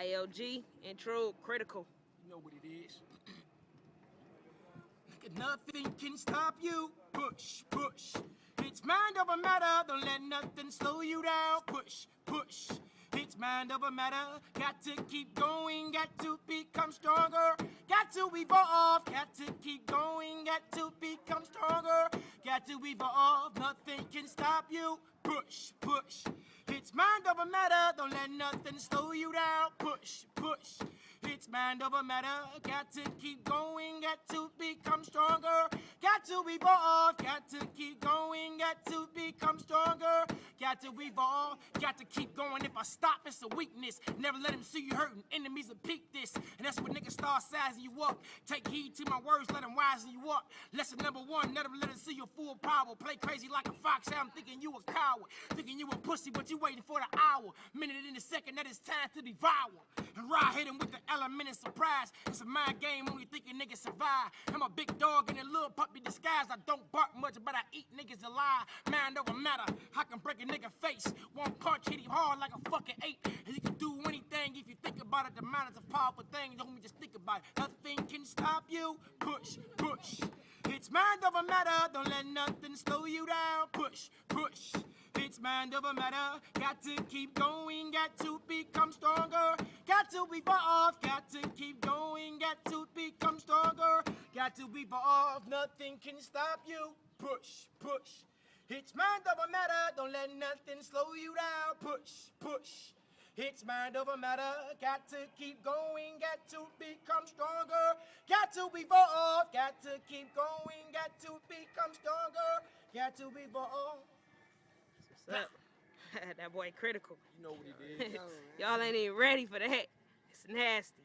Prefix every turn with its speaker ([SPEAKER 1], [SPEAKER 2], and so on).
[SPEAKER 1] ILG, intro critical.
[SPEAKER 2] You know what it is. Nothing can stop you. Push, push. It's mind over matter. Don't let nothing slow you down. Push, push. It's mind over matter. Got to keep going. Got to become stronger. Got to evolve. Got to keep going. Got to become stronger. Got to evolve. Nothing can stop you. Push, push. It's mind over matter. Don't let nothing slow you down. Push, push. It's mind over matter. Got to keep going. Got to become stronger. Got to evolve. Got to keep going. Got to become stronger. Got to evolve. Got to keep going. If I stop, it's a weakness. Never let them see you hurting. Enemies will peak this. And that's when niggas start sizing you up. Take heed to my words. Let them wise you up. Lesson number one. Never let them see your full power. Play crazy like a fox. I'm thinking you a coward. Thinking you a pussy, but you waiting for the hour. Minute in a second. That is time to devour. And ride hit him with the element of surprise. It's a mind game, only thinking niggas survive. I'm a big dog in a little puppy disguise. I don't bark much, but I eat niggas alive. Mind over matter, I can break a nigga face. One punch hit him hard like a fucking ape. And you can do anything if you think about it. The mind is a powerful thing, don't me just think about it. Nothing can stop you. Push, push. It's mind over matter, don't let nothing slow you down. Push, push. It's mind over matter. Got to keep going, got to become stronger. Got to evolve, got to keep going, got to become stronger. Got to evolve, nothing can stop you. Push, push. It's mind over matter, don't let nothing slow you down. Push, push. It's mind over matter, got to keep going, got to become stronger. Got to evolve, got to keep going, got to become stronger. Got to evolve.
[SPEAKER 1] What's up? That boy critical.
[SPEAKER 2] You know what it is.
[SPEAKER 1] Y'all ain't even ready for that. It's nasty.